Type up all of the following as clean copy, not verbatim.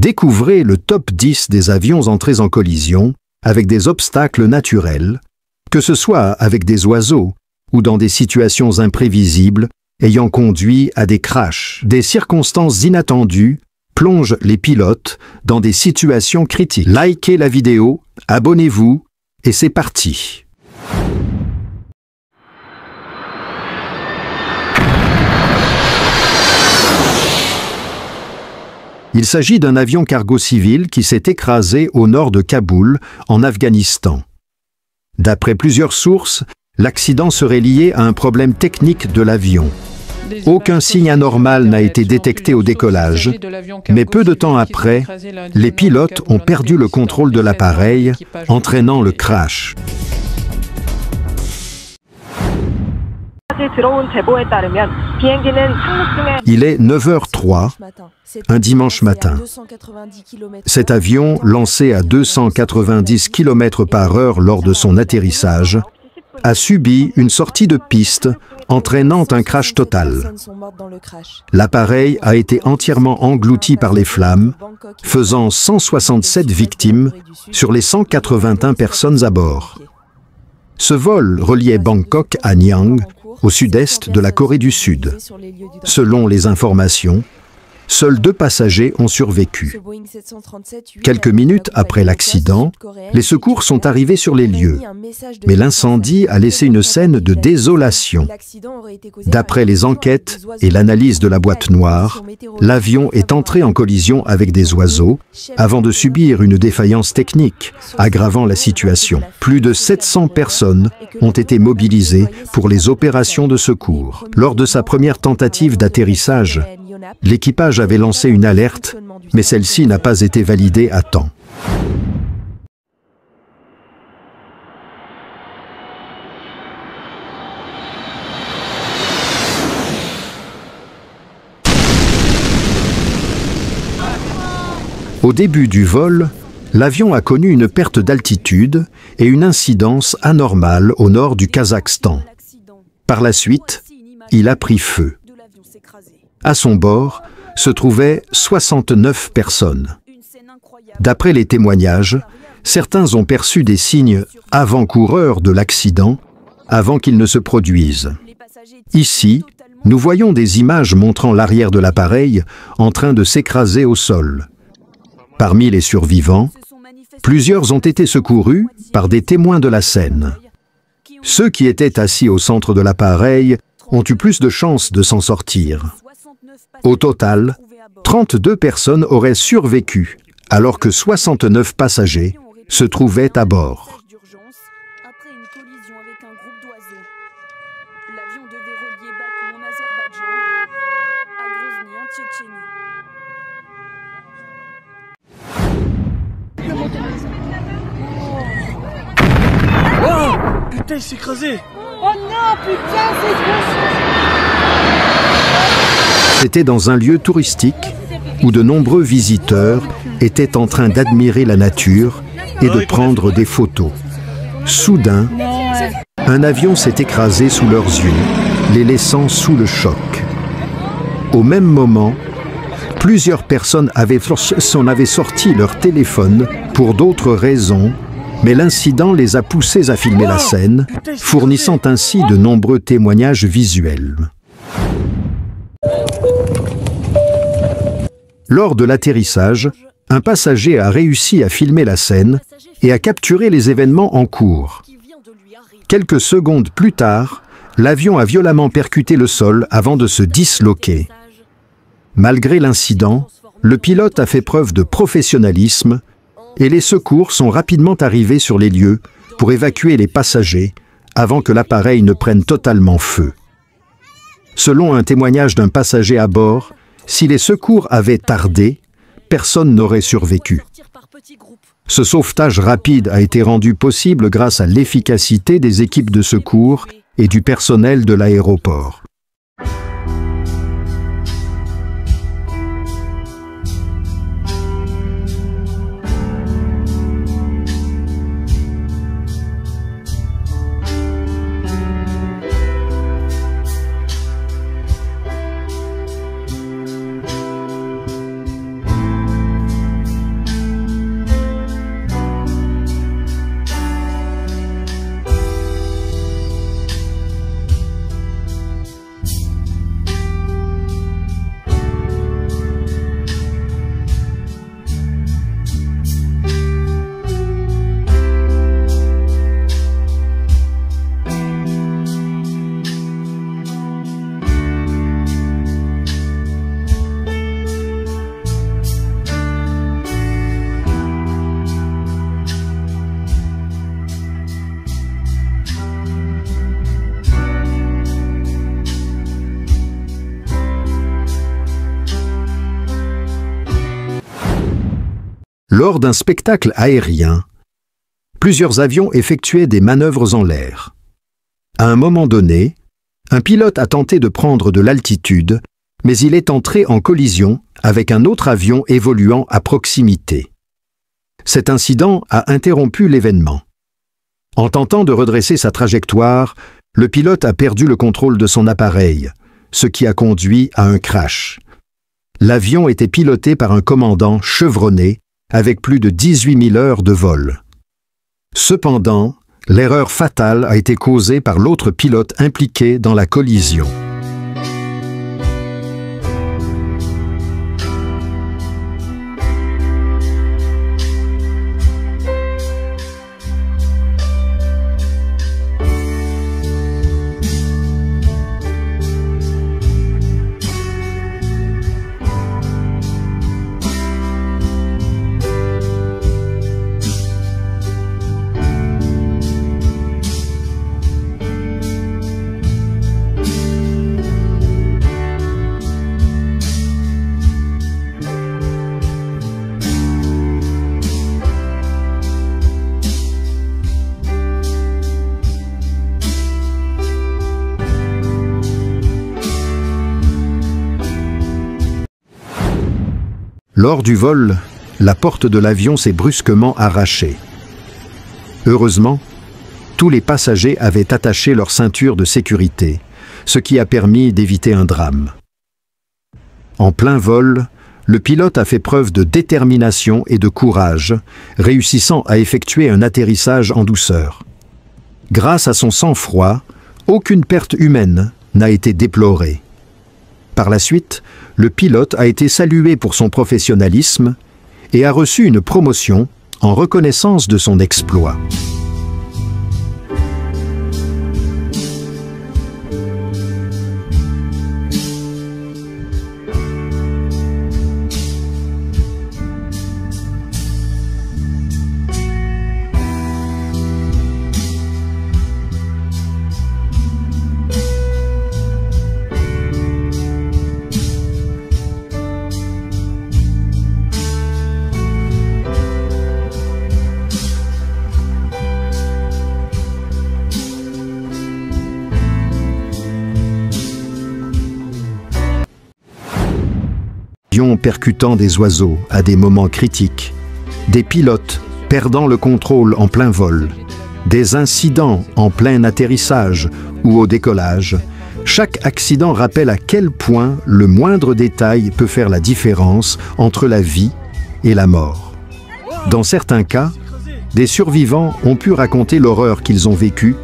Découvrez le top 10 des avions entrés en collision avec des obstacles naturels, que ce soit avec des oiseaux ou dans des situations imprévisibles ayant conduit à des crashs. Des circonstances inattendues plongent les pilotes dans des situations critiques. Likez la vidéo, abonnez-vous et c'est parti. Il s'agit d'un avion cargo civil qui s'est écrasé au nord de Kaboul, en Afghanistan. D'après plusieurs sources, l'accident serait lié à un problème technique de l'avion. Aucun signe anormal n'a été détecté au décollage, mais peu de temps après, les pilotes ont perdu le contrôle de l'appareil, entraînant le crash. Il est 9h03, un dimanche matin. Cet avion, lancé à 290 km/h lors de son atterrissage, a subi une sortie de piste entraînant un crash total. L'appareil a été entièrement englouti par les flammes, faisant 167 victimes sur les 181 personnes à bord. Ce vol reliait Bangkok à Nyang, au sud-est de la Corée du Sud. Selon les informations, seuls 2 passagers ont survécu. Quelques minutes après l'accident, les secours sont arrivés sur les lieux. Mais l'incendie a laissé une scène de désolation. D'après les enquêtes et l'analyse de la boîte noire, l'avion est entré en collision avec des oiseaux avant de subir une défaillance technique, aggravant la situation. Plus de 700 personnes ont été mobilisées pour les opérations de secours. Lors de sa première tentative d'atterrissage, l'équipage avait lancé une alerte, mais celle-ci n'a pas été validée à temps. Au début du vol, l'avion a connu une perte d'altitude et une incidence anormale au nord du Kazakhstan. Par la suite, il a pris feu. À son bord se trouvaient 69 personnes. D'après les témoignages, certains ont perçu des signes avant-coureurs de l'accident avant qu'il ne se produise. Ici, nous voyons des images montrant l'arrière de l'appareil en train de s'écraser au sol. Parmi les survivants, plusieurs ont été secourus par des témoins de la scène. Ceux qui étaient assis au centre de l'appareil ont eu plus de chances de s'en sortir. Au total, 32 personnes auraient survécu, alors que 69 passagers se trouvaient à bord. Oh putain, il s'est écrasé! Oh non, putain, c'est trop. C'était dans un lieu touristique où de nombreux visiteurs étaient en train d'admirer la nature et de prendre des photos. Soudain, un avion s'est écrasé sous leurs yeux, les laissant sous le choc. Au même moment, plusieurs personnes avaient sorti leur téléphone pour d'autres raisons, mais l'incident les a poussés à filmer la scène, fournissant ainsi de nombreux témoignages visuels. Lors de l'atterrissage, un passager a réussi à filmer la scène et à capturer les événements en cours. Quelques secondes plus tard, l'avion a violemment percuté le sol avant de se disloquer. Malgré l'incident, le pilote a fait preuve de professionnalisme et les secours sont rapidement arrivés sur les lieux pour évacuer les passagers avant que l'appareil ne prenne totalement feu. Selon un témoignage d'un passager à bord, si les secours avaient tardé, personne n'aurait survécu. Ce sauvetage rapide a été rendu possible grâce à l'efficacité des équipes de secours et du personnel de l'aéroport. Lors d'un spectacle aérien, plusieurs avions effectuaient des manœuvres en l'air. À un moment donné, un pilote a tenté de prendre de l'altitude, mais il est entré en collision avec un autre avion évoluant à proximité. Cet incident a interrompu l'événement. En tentant de redresser sa trajectoire, le pilote a perdu le contrôle de son appareil, ce qui a conduit à un crash. L'avion était piloté par un commandant chevronné avec plus de 18 000 heures de vol. Cependant, l'erreur fatale a été causée par l'autre pilote impliqué dans la collision. Lors du vol, la porte de l'avion s'est brusquement arrachée. Heureusement, tous les passagers avaient attaché leur ceinture de sécurité, ce qui a permis d'éviter un drame. En plein vol, le pilote a fait preuve de détermination et de courage, réussissant à effectuer un atterrissage en douceur. Grâce à son sang-froid, aucune perte humaine n'a été déplorée. Par la suite, le pilote a été salué pour son professionnalisme et a reçu une promotion en reconnaissance de son exploit. Percutant des oiseaux à des moments critiques, des pilotes perdant le contrôle en plein vol, des incidents en plein atterrissage ou au décollage, chaque accident rappelle à quel point le moindre détail peut faire la différence entre la vie et la mort. Dans certains cas, des survivants ont pu raconter l'horreur qu'ils ont vécue,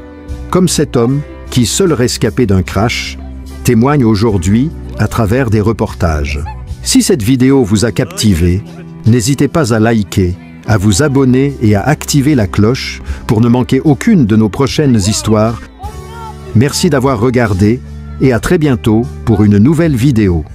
comme cet homme qui, seul rescapé d'un crash, témoigne aujourd'hui à travers des reportages. Si cette vidéo vous a captivé, n'hésitez pas à liker, à vous abonner et à activer la cloche pour ne manquer aucune de nos prochaines histoires. Merci d'avoir regardé et à très bientôt pour une nouvelle vidéo.